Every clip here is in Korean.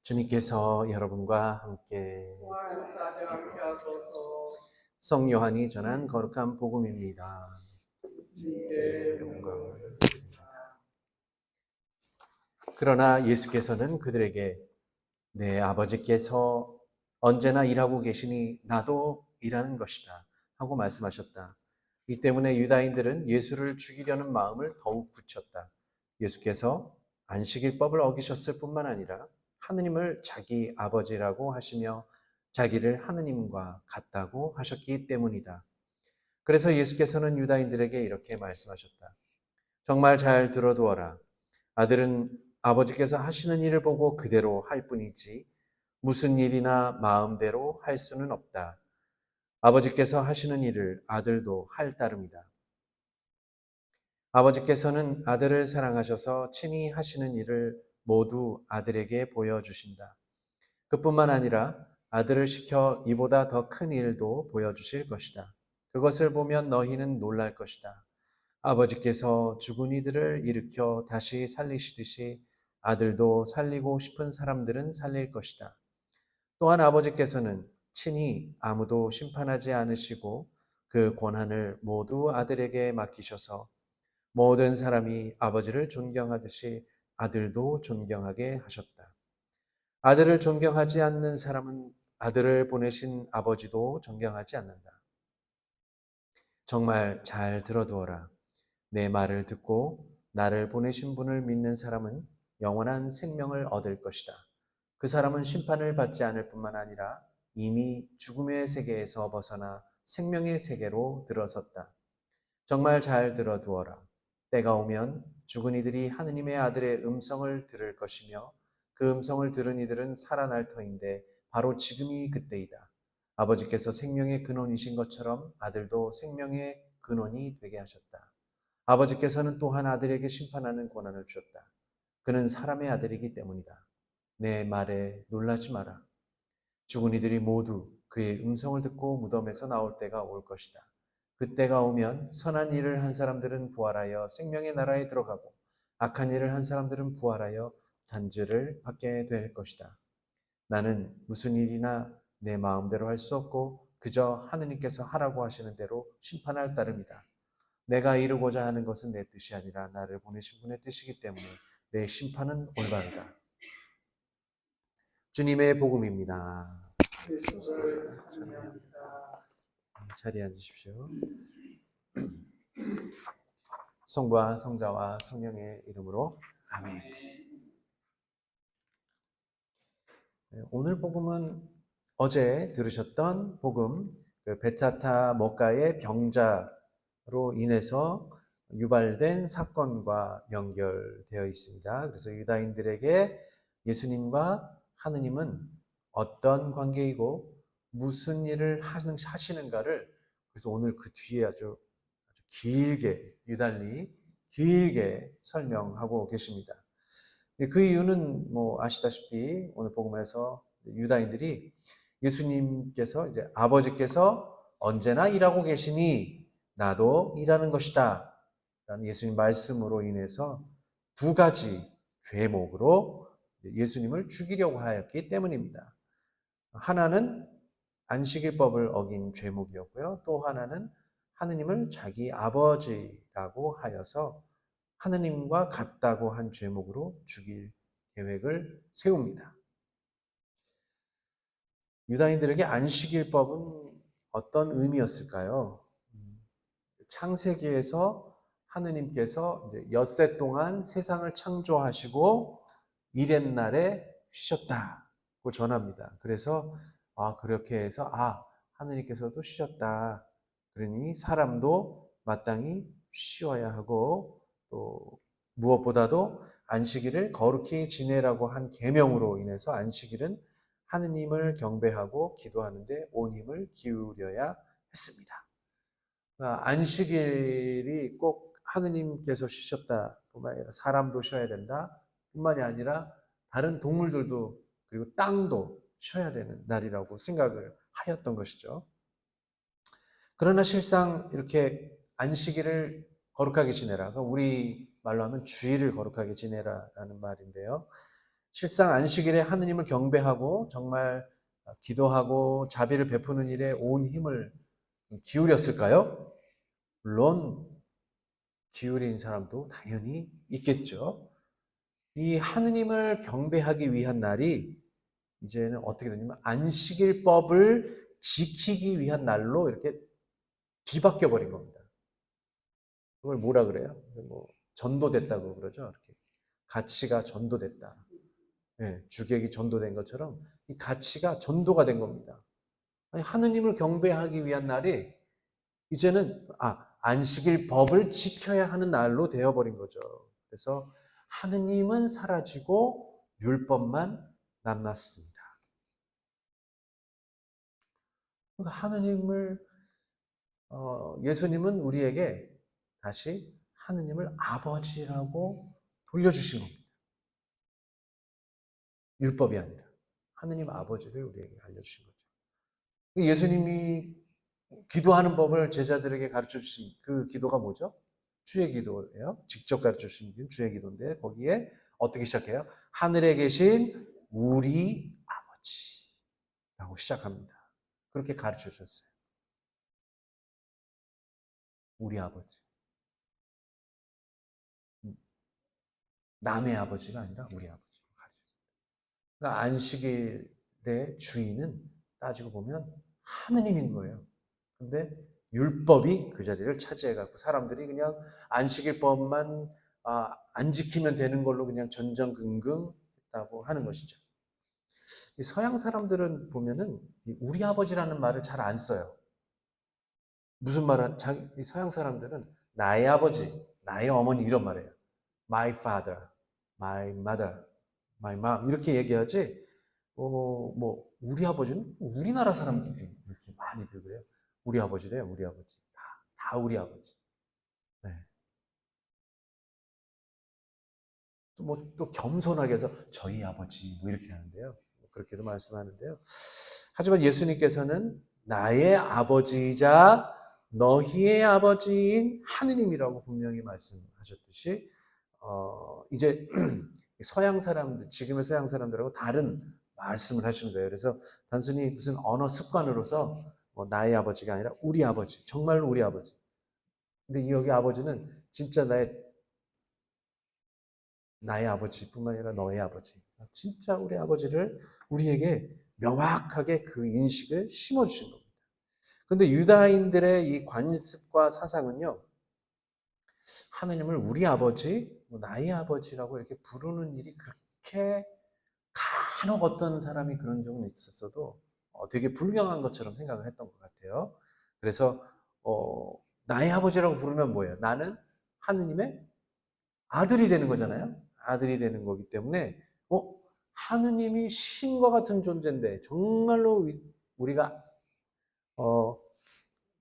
주님께서 여러분과 함께 부활하사지 않게 하소서. 성 요한이 전한 거룩한 복음입니다. 주님께 영광을. 그러나 예수께서는 그들에게 내 아버지께서 언제나 일하고 계시니 나도 일하는 것이다 하고 말씀하셨다. 이 때문에 유다인들은 예수를 죽이려는 마음을 더욱 굳혔다. 예수께서 안식일법을 어기셨을 뿐만 아니라 하느님을 자기 아버지라고 하시며 자기를 하느님과 같다고 하셨기 때문이다. 그래서 예수께서는 유다인들에게 이렇게 말씀하셨다. 정말 잘 들어두어라. 아들은 아버지께서 하시는 일을 보고 그대로 할 뿐이지 무슨 일이나 마음대로 할 수는 없다. 아버지께서 하시는 일을 아들도 할 따름이다. 아버지께서는 아들을 사랑하셔서 친히 하시는 일을 모두 아들에게 보여주신다. 그뿐만 아니라 아들을 시켜 이보다 더 큰 일도 보여주실 것이다. 그것을 보면 너희는 놀랄 것이다. 아버지께서 죽은 이들을 일으켜 다시 살리시듯이 아들도 살리고 싶은 사람들은 살릴 것이다. 또한 아버지께서는 친히 아무도 심판하지 않으시고 그 권한을 모두 아들에게 맡기셔서 모든 사람이 아버지를 존경하듯이 아들도 존경하게 하셨다. 아들을 존경하지 않는 사람은 아들을 보내신 아버지도 존경하지 않는다. 정말 잘 들어두어라. 내 말을 듣고 나를 보내신 분을 믿는 사람은 영원한 생명을 얻을 것이다. 그 사람은 심판을 받지 않을 뿐만 아니라 이미 죽음의 세계에서 벗어나 생명의 세계로 들어섰다. 정말 잘 들어두어라. 때가 오면 죽은 이들이 하느님의 아들의 음성을 들을 것이며 그 음성을 들은 이들은 살아날 터인데 바로 지금이 그때이다. 아버지께서 생명의 근원이신 것처럼 아들도 생명의 근원이 되게 하셨다. 아버지께서는 또한 아들에게 심판하는 권한을 주셨다. 그는 사람의 아들이기 때문이다. 내 말에 놀라지 마라. 죽은 이들이 모두 그의 음성을 듣고 무덤에서 나올 때가 올 것이다. 그때가 오면 선한 일을 한 사람들은 부활하여 생명의 나라에 들어가고 악한 일을 한 사람들은 부활하여 단죄를 받게 될 것이다. 나는 무슨 일이나 내 마음대로 할 수 없고 그저 하느님께서 하라고 하시는 대로 심판할 따름이다. 내가 이루고자 하는 것은 내 뜻이 아니라 나를 보내신 분의 뜻이기 때문에 내 심판은 올바르다. 주님의 복음입니다. 예수를 찬양합니다. 자리에 앉으십시오. 성부와 성자와 성령의 이름으로 아멘. 오늘 복음은 어제 들으셨던 복음, 베차타 먹가의 병자로 인해서 유발된 사건과 연결되어 있습니다. 그래서 유다인들에게 예수님과 하느님은 어떤 관계이고 무슨 일을 하시는가를 그래서 오늘 그 뒤에 아주 길게 유달리 길게 설명하고 계십니다. 그 이유는 뭐 아시다시피 오늘 복음에서 유다인들이 예수님께서 이제 아버지께서 언제나 일하고 계시니 나도 일하는 것이다 라는 예수님 말씀으로 인해서 두 가지 죄목으로 예수님을 죽이려고 하였기 때문입니다. 하나는 안식일법을 어긴 죄목이었고요. 또 하나는 하느님을 자기 아버지라고 하여서 하느님과 같다고 한 죄목으로 죽일 계획을 세웁니다. 유다인들에게 안식일법은 어떤 의미였을까요? 창세기에서 하느님께서 이제 엿새 동안 세상을 창조하시고 이렛 날에 쉬셨다고 전합니다. 그래서 그렇게 해서 하느님께서도 쉬셨다. 그러니 사람도 마땅히 쉬어야 하고 또 무엇보다도 안식일을 거룩히 지내라고 한 계명으로 인해서 안식일은 하느님을 경배하고 기도하는 데 온 힘을 기울여야 했습니다. 안식일이 꼭 하느님께서 쉬셨다 뿐만 아니라 사람도 쉬어야 된다 뿐만이 아니라 다른 동물들도 그리고 땅도 쉬어야 되는 날이라고 생각을 하였던 것이죠. 그러나 실상 이렇게 안식일을 거룩하게 지내라. 우리 말로 하면 주일을 거룩하게 지내라라는 말인데요. 실상 안식일에 하느님을 경배하고 정말 기도하고 자비를 베푸는 일에 온 힘을 기울였을까요? 물론 기울인 사람도 당연히 있겠죠. 이 하느님을 경배하기 위한 날이 이제는 어떻게 되냐면 안식일법을 지키기 위한 날로 이렇게 뒤바뀌어 버린 겁니다. 그걸 뭐라 그래요? 뭐 전도됐다고 그러죠. 이렇게 가치가 전도됐다. 네, 주객이 전도된 것처럼 이 가치가 전도가 된 겁니다. 아니, 하느님을 경배하기 위한 날이 이제는 안식일 법을 지켜야 하는 날로 되어버린 거죠. 그래서 하느님은 사라지고 율법만 남았습니다. 그러니까 예수님은 우리에게 다시 하느님을 아버지라고 돌려주신 겁니다. 율법이 아니라 하느님 아버지를 우리에게 알려주신 거죠. 예수님이 기도하는 법을 제자들에게 가르쳐 주신 그 기도가 뭐죠? 주의 기도예요. 직접 가르쳐 주신 주의 기도인데 거기에 어떻게 시작해요? 하늘에 계신 우리 아버지라고 시작합니다. 그렇게 가르쳐 주셨어요. 우리 아버지. 남의 아버지가 아니라 우리 아버지로 가르쳐 줬어요. 그러니까 안식일의 주인은 따지고 보면 하느님인 거예요. 근데 율법이 그 자리를 차지해갖고 사람들이 그냥 안식일법만 안 지키면 되는 걸로 그냥 전전긍긍 했다고 하는 것이죠. 서양 사람들은 보면은 우리 아버지라는 말을 잘 안 써요. 무슨 말은 서양 사람들은 나의 아버지, 나의 어머니 이런 말이에요. My father, my mother, my mom 이렇게 얘기하지. 우리 아버지는 우리나라 사람들이 이렇게 많이들 그래요. 우리 아버지래요, 우리 아버지. 다 우리 아버지. 네. 또 겸손하게 해서 저희 아버지 뭐 이렇게 하는데요. 그렇게도 말씀하는데요. 하지만 예수님께서는 나의 아버지이자 너희의 아버지인 하느님이라고 분명히 말씀하셨듯이 이제 서양 사람들, 지금의 서양 사람들하고 다른 말씀을 하시는 거예요. 그래서 단순히 무슨 언어 습관으로서 나의 아버지가 아니라 우리 아버지, 정말로 우리 아버지. 근데 여기 아버지는 진짜 나의 아버지뿐만 아니라 너의 아버지. 진짜 우리 아버지를 우리에게 명확하게 그 인식을 심어주신 겁니다. 그런데 유다인들의 이 관습과 사상은요, 하느님을 우리 아버지, 나의 아버지라고 이렇게 부르는 일이 그렇게 간혹 어떤 사람이 그런 적은 있었어도 되게 불경한 것처럼 생각을 했던 것 같아요. 그래서 나의 아버지라고 부르면 뭐예요? 나는 하느님의 아들이 되는 거잖아요. 아들이 되는 거기 때문에 하느님이 신과 같은 존재인데 정말로 우리가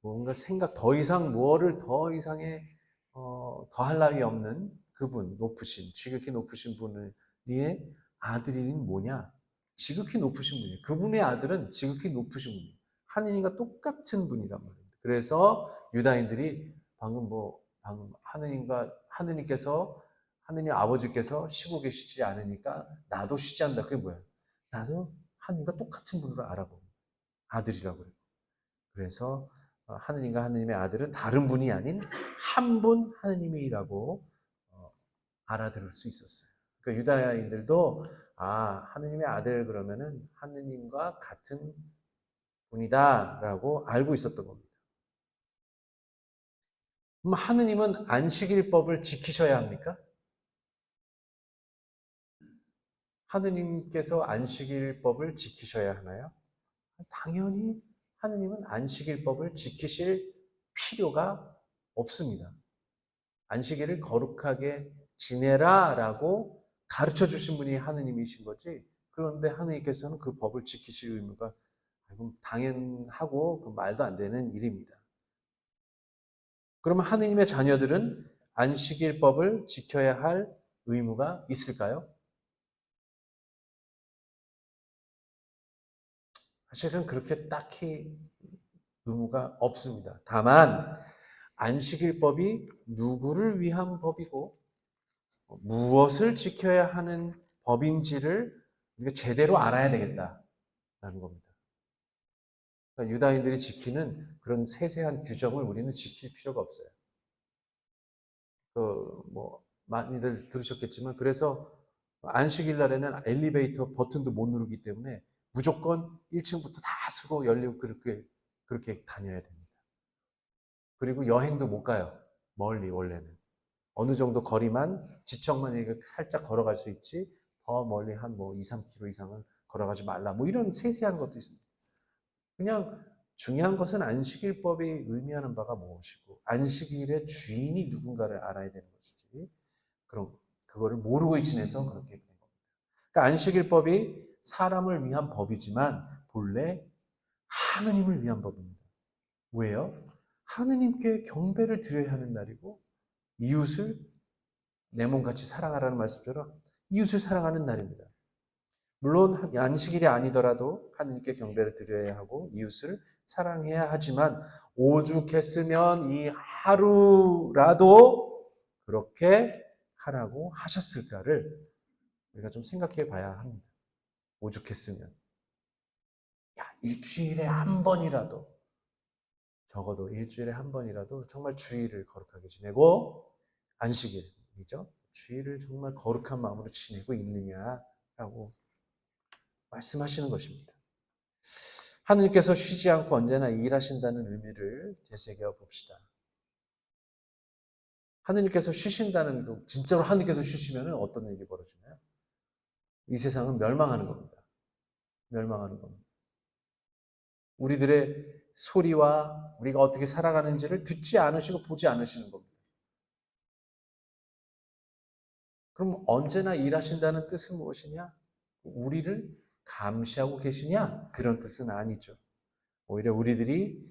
뭔가 더 이상 뭐를 더 이상의 더할 나위 없는 그분, 지극히 높으신 분의 아들인 뭐냐? 지극히 높으신 분이에요. 그분의 아들은 지극히 높으신 분이에요. 하느님과 똑같은 분이란 말입니다. 그래서 유다인들이 방금 하느님 아버지께서 쉬고 계시지 않으니까 나도 쉬지 않는다. 그게 뭐야? 나도 하느님과 똑같은 분으로 알아봅니다. 아들이라고 해요. 그래서 하느님과 하느님의 아들은 다른 분이 아닌 한 분 하느님이라고 알아들을 수 있었어요. 그러니까 유다인들도 하느님의 아들 그러면은 하느님과 같은 분이다라고 알고 있었던 겁니다. 그럼 하느님은 안식일법을 지키셔야 합니까? 하느님께서 안식일법을 지키셔야 하나요? 당연히 하느님은 안식일법을 지키실 필요가 없습니다. 안식일을 거룩하게 지내라라고 가르쳐 주신 분이 하느님이신 거지. 그런데 하느님께서는 그 법을 지키실 의무가 당연하고 그 말도 안 되는 일입니다. 그러면 하느님의 자녀들은 안식일법을 지켜야 할 의무가 있을까요? 사실은 그렇게 딱히 의무가 없습니다. 다만 안식일법이 누구를 위한 법이고 무엇을 지켜야 하는 법인지를 우리가 제대로 알아야 되겠다라는 겁니다. 그러니까 유다인들이 지키는 그런 세세한 규정을 우리는 지킬 필요가 없어요. 많이들 들으셨겠지만, 그래서 안식일 날에는 엘리베이터 버튼도 못 누르기 때문에 무조건 1층부터 다 쓰고 열리고 그렇게 다녀야 됩니다. 그리고 여행도 못 가요. 멀리 원래는. 어느 정도 거리만, 지청만 살짝 걸어갈 수 있지, 더 멀리 한 2, 3km 이상은 걸어가지 말라. 이런 세세한 것도 있습니다. 그냥 중요한 것은 안식일법이 의미하는 바가 무엇이고, 안식일의 주인이 누군가를 알아야 되는 것이지, 그거를 모르고 지내서 그렇게 된 겁니다. 그러니까 안식일법이 사람을 위한 법이지만, 본래 하느님을 위한 법입니다. 왜요? 하느님께 경배를 드려야 하는 날이고, 이웃을 내 몸같이 사랑하라는 말씀처럼 이웃을 사랑하는 날입니다. 물론 안식일이 아니더라도 하느님께 경배를 드려야 하고 이웃을 사랑해야 하지만, 오죽했으면 이 하루라도 그렇게 하라고 하셨을까를 우리가 좀 생각해 봐야 합니다. 오죽했으면. 일주일에 한 번이라도, 적어도 일주일에 한 번이라도 정말 주일을 거룩하게 지내고, 안식일이죠. 주일을 정말 거룩한 마음으로 지내고 있느냐라고 말씀하시는 것입니다. 하느님께서 쉬지 않고 언제나 일하신다는 의미를 되새겨 봅시다. 하느님께서 쉬신다는, 진짜로 하느님께서 쉬시면 어떤 일이 벌어지나요? 이 세상은 멸망하는 겁니다. 멸망하는 겁니다. 우리들의 소리와 우리가 어떻게 살아가는지를 듣지 않으시고 보지 않으시는 겁니다. 그럼 언제나 일하신다는 뜻은 무엇이냐? 우리를 감시하고 계시냐? 그런 뜻은 아니죠. 오히려 우리들이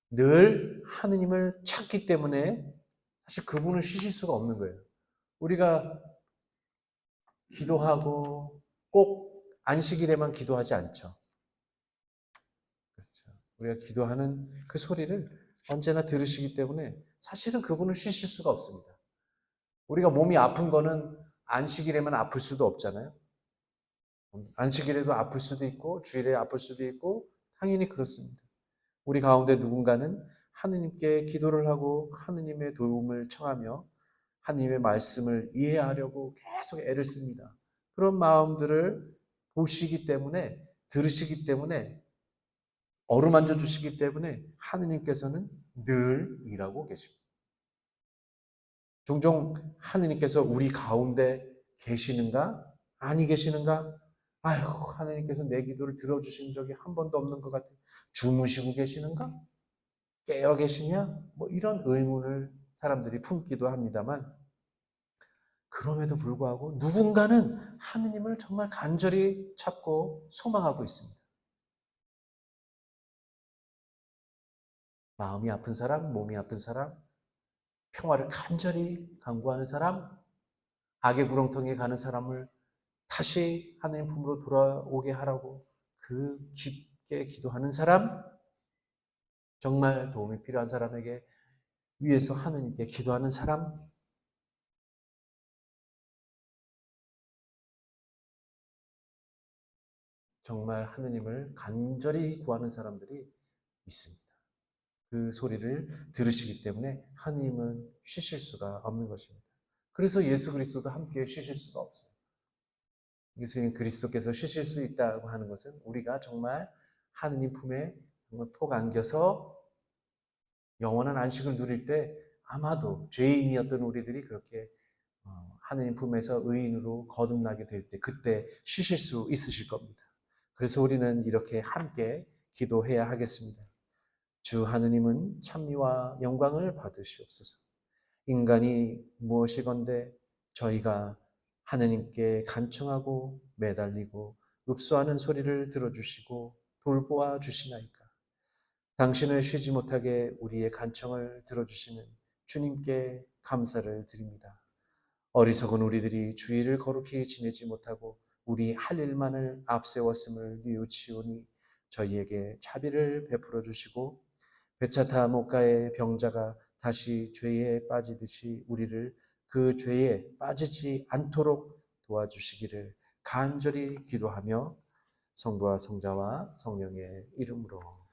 늘 하느님을 찾기 때문에 사실 그분을 쉬실 수가 없는 거예요. 우리가 기도하고 꼭 안식일에만 기도하지 않죠. 그렇죠. 우리가 기도하는 그 소리를 언제나 들으시기 때문에 사실은 그분을 쉬실 수가 없습니다. 우리가 몸이 아픈 거는 안식일에만 아플 수도 없잖아요. 안식일에도 아플 수도 있고 주일에 아플 수도 있고 당연히 그렇습니다. 우리 가운데 누군가는 하느님께 기도를 하고 하느님의 도움을 청하며 하느님의 말씀을 이해하려고 계속 애를 씁니다. 그런 마음들을 보시기 때문에, 들으시기 때문에, 어루만져 주시기 때문에 하느님께서는 늘 일하고 계십니다. 종종 하느님께서 우리 가운데 계시는가? 아니 계시는가? 아이고, 하느님께서 내 기도를 들어주신 적이 한 번도 없는 것 같아요. 주무시고 계시는가? 깨어 계시냐? 이런 의문을 사람들이 품기도 합니다만, 그럼에도 불구하고 누군가는 하느님을 정말 간절히 찾고 소망하고 있습니다. 마음이 아픈 사람, 몸이 아픈 사람, 평화를 간절히 간구하는 사람, 악의 구렁텅이에 가는 사람을 다시 하느님 품으로 돌아오게 하라고 그 깊게 기도하는 사람, 정말 도움이 필요한 사람에게 위에서 하느님께 기도하는 사람, 정말 하느님을 간절히 구하는 사람들이 있습니다. 그 소리를 들으시기 때문에 하느님은 쉬실 수가 없는 것입니다. 그래서 예수 그리스도도 함께 쉬실 수가 없어요. 예수님 그리스도께서 쉬실 수 있다고 하는 것은 우리가 정말 하느님 품에 정말 폭 안겨서 영원한 안식을 누릴 때, 아마도 죄인이었던 우리들이 그렇게 하느님 품에서 의인으로 거듭나게 될 때, 그때 쉬실 수 있으실 겁니다. 그래서 우리는 이렇게 함께 기도해야 하겠습니다. 주 하느님은 찬미와 영광을 받으시옵소서. 인간이 무엇이건대 저희가 하느님께 간청하고 매달리고 읍소하는 소리를 들어주시고 돌보아 주시나이까. 당신을 쉬지 못하게 우리의 간청을 들어주시는 주님께 감사를 드립니다. 어리석은 우리들이 주일을 거룩히 지내지 못하고 우리 할 일만을 앞세웠음을 뉘우치오니 저희에게 자비를 베풀어 주시고, 베차타 목가의 병자가 다시 죄에 빠지듯이 우리를 그 죄에 빠지지 않도록 도와주시기를 간절히 기도하며 성부와 성자와 성령의 이름으로